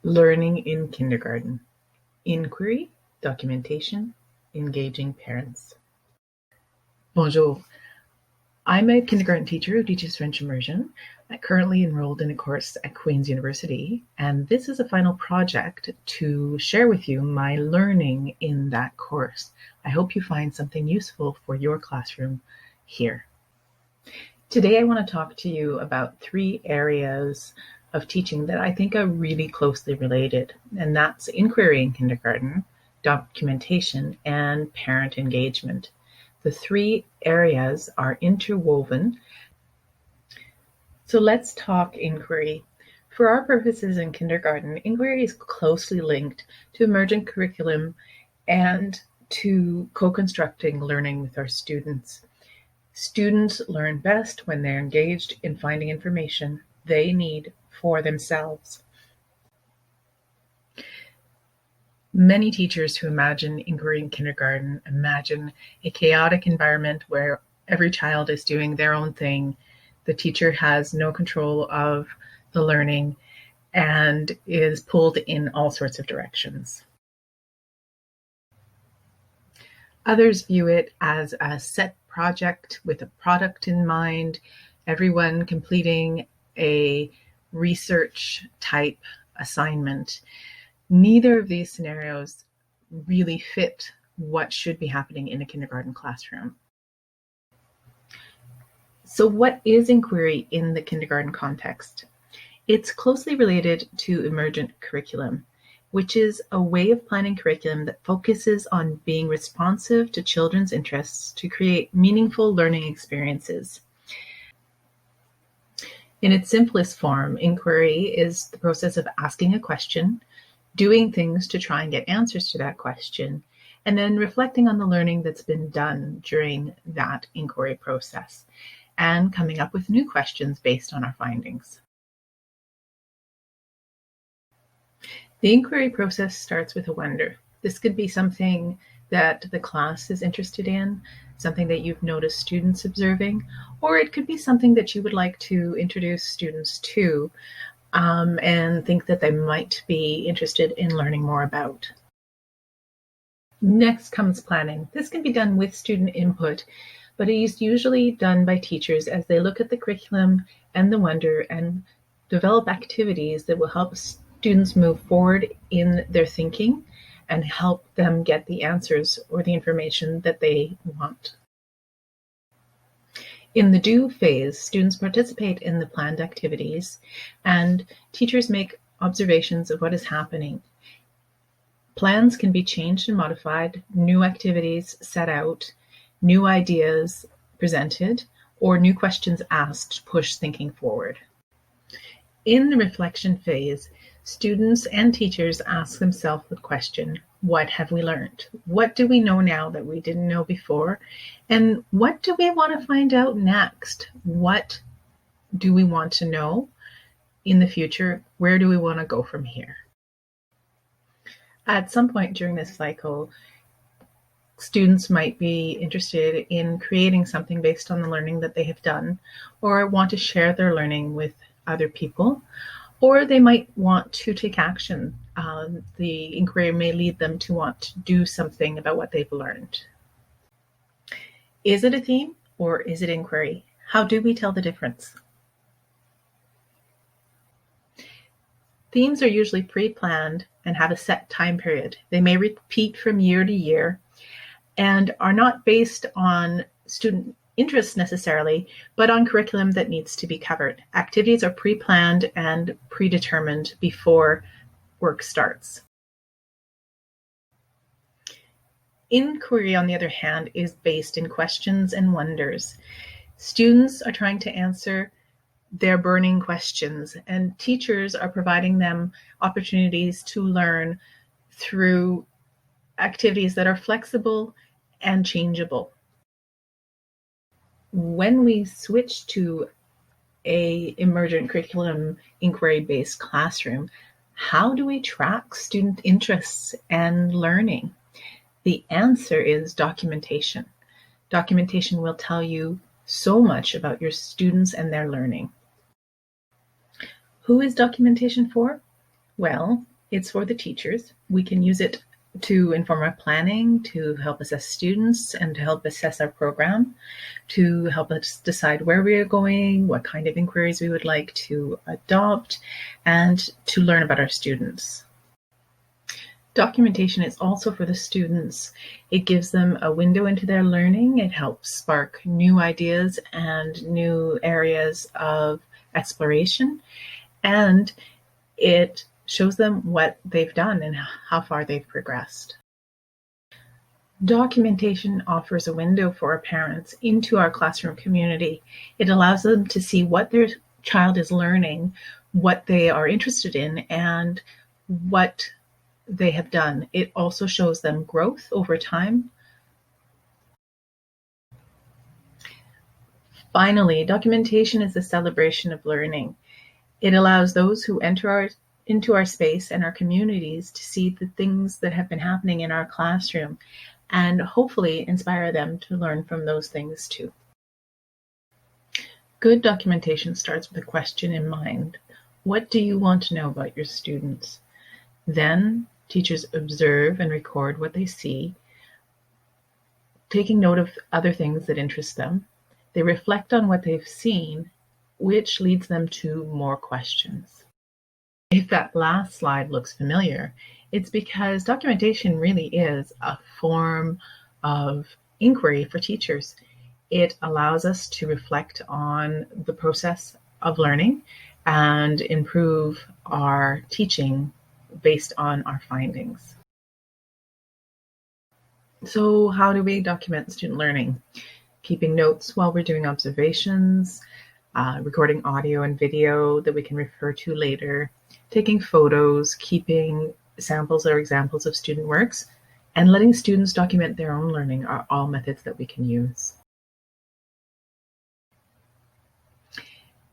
Learning in kindergarten. Inquiry, documentation, engaging parents. Bonjour. I'm a kindergarten teacher who teaches French immersion. I'm currently enrolled in a course at Queen's University, and this is a final project to share with you my learning in that course. I hope you find something useful for your classroom here. Today I want to talk to you about 3 areas of teaching that I think are really closely related, and that's inquiry in kindergarten, documentation, and parent engagement. The 3 areas are interwoven. So let's talk inquiry. For our purposes in kindergarten, inquiry is closely linked to emergent curriculum and to co-constructing learning with our students. Students learn best when they're engaged in finding information they need for themselves. Many teachers who imagine inquiry in kindergarten imagine a chaotic environment where every child is doing their own thing. The teacher has no control of the learning and is pulled in all sorts of directions. Others view it as a set project with a product in mind, everyone completing a research type assignment. Neither of these scenarios really fit what should be happening in a kindergarten classroom. So what is inquiry in the kindergarten context? It's closely related to emergent curriculum, which is a way of planning curriculum that focuses on being responsive to children's interests to create meaningful learning experiences. In its simplest form, inquiry is the process of asking a question, doing things to try and get answers to that question, and then reflecting on the learning that's been done during that inquiry process, and coming up with new questions based on our findings. The inquiry process starts with a wonder. This could be something that the class is interested in, something that you've noticed students observing, or it could be something that you would like to introduce students to and think that they might be interested in learning more about. Next comes planning. This can be done with student input, but it is usually done by teachers as they look at the curriculum and the wonder and develop activities that will help students move forward in their thinking and help them get the answers or the information that they want. In the do phase, students participate in the planned activities and teachers make observations of what is happening. Plans can be changed and modified, new activities set out, new ideas presented, or new questions asked to push thinking forward. In the reflection phase, students and teachers ask themselves the question, what have we learned? What do we know now that we didn't know before? And what do we want to find out next? What do we want to know in the future? Where do we want to go from here? At some point during this cycle, students might be interested in creating something based on the learning that they have done, or want to share their learning with other people, or they might want to take action. The inquiry may lead them to want to do something about what they've learned. Is it a theme or is it inquiry? How do we tell the difference? Themes are usually pre-planned and have a set time period. They may repeat from year to year and are not based on student interests necessarily, but on curriculum that needs to be covered. Activities are pre-planned and predetermined before work starts. Inquiry, on the other hand, is based in questions and wonders. Students are trying to answer their burning questions, and teachers are providing them opportunities to learn through activities that are flexible and changeable. When we switch to a emergent curriculum inquiry-based classroom, how do we track student interests and learning? The answer is documentation. Documentation will tell you so much about your students and their learning. Who is documentation for? Well, It's for the teachers. We can use it to inform our planning, to help assess students, and to help assess our program, to help us decide where we are going, what kind of inquiries we would like to adopt, and to learn about our students. Documentation is also for the students. It gives them a window into their learning. It helps spark new ideas and new areas of exploration, and it shows them what they've done and how far they've progressed. Documentation offers a window for our parents into our classroom community. It allows them to see what their child is learning, what they are interested in, and what they have done. It also shows them growth over time. Finally, documentation is a celebration of learning. It allows those who enter into our space and our communities to see the things that have been happening in our classroom and hopefully inspire them to learn from those things too. Good documentation starts with a question in mind. What do you want to know about your students? Then teachers observe and record what they see, taking note of other things that interest them. They reflect on what they've seen, which leads them to more questions. If that last slide looks familiar, it's because documentation really is a form of inquiry for teachers. It allows us to reflect on the process of learning and improve our teaching based on our findings. So how do we document student learning? Keeping notes while we're doing observations, recording audio and video that we can refer to later, taking photos, keeping samples or examples of student works, and letting students document their own learning are all methods that we can use.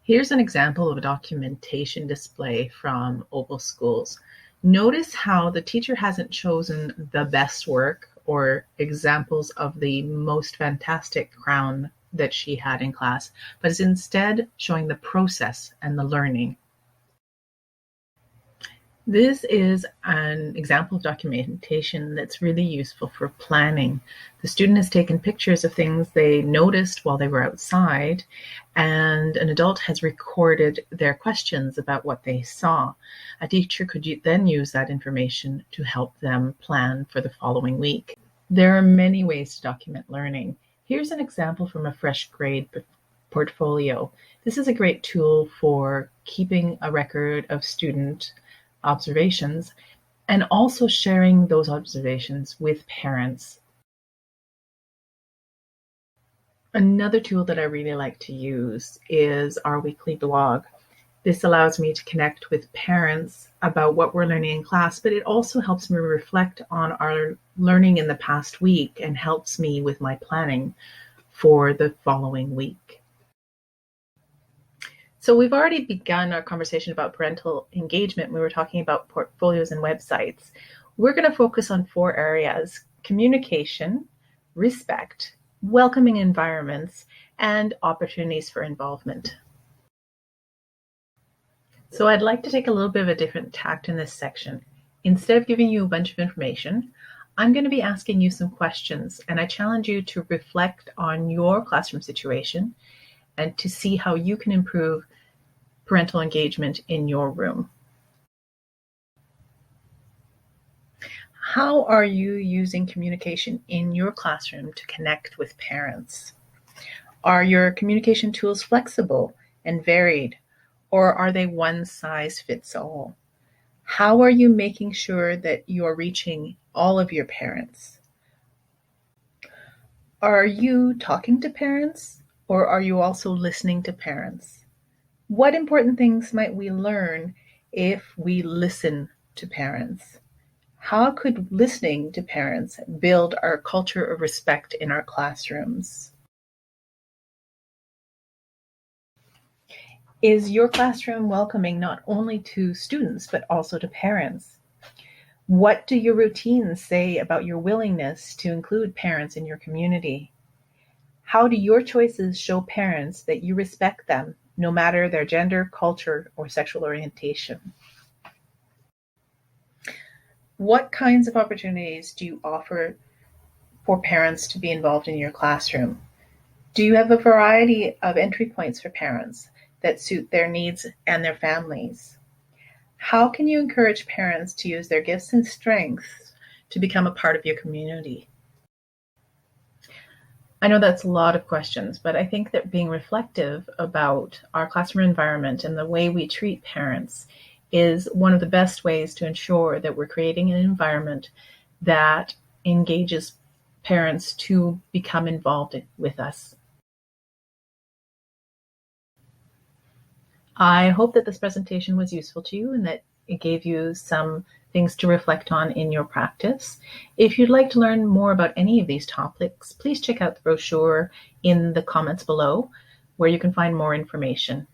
Here's an example of a documentation display from Opal Schools. Notice how the teacher hasn't chosen the best work or examples of the most fantastic crown that she had in class, but is instead showing the process and the learning. This is an example of documentation that's really useful for planning. The student has taken pictures of things they noticed while they were outside, and an adult has recorded their questions about what they saw. A teacher could then use that information to help them plan for the following week. There are many ways to document learning. Here's an example from a fresh grade portfolio. This is a great tool for keeping a record of student observations and also sharing those observations with parents. Another tool that I really like to use is our weekly blog. This allows me to connect with parents about what we're learning in class, but it also helps me reflect on our learning in the past week and helps me with my planning for the following week. So we've already begun our conversation about parental engagement. We were talking about portfolios and websites. We're going to focus on 4 areas: communication, respect, welcoming environments, and opportunities for involvement. So I'd like to take a little bit of a different tact in this section. Instead of giving you a bunch of information, I'm going to be asking you some questions, and I challenge you to reflect on your classroom situation and to see how you can improve parental engagement in your room. How are you using communication in your classroom to connect with parents? Are your communication tools flexible and varied, or are they one size fits all? How are you making sure that you're reaching all of your parents? Are you talking to parents, or are you also listening to parents? What important things might we learn if we listen to parents? How could listening to parents build our culture of respect in our classrooms? Is your classroom welcoming not only to students, but also to parents? What do your routines say about your willingness to include parents in your community? How do your choices show parents that you respect them, no matter their gender, culture, or sexual orientation? What kinds of opportunities do you offer for parents to be involved in your classroom? Do you have a variety of entry points for parents that suit their needs and their families? How can you encourage parents to use their gifts and strengths to become a part of your community? I know that's a lot of questions, but I think that being reflective about our classroom environment and the way we treat parents is one of the best ways to ensure that we're creating an environment that engages parents to become involved with us. I hope that this presentation was useful to you and that it gave you some things to reflect on in your practice. If you'd like to learn more about any of these topics, please check out the brochure in the comments below, where you can find more information.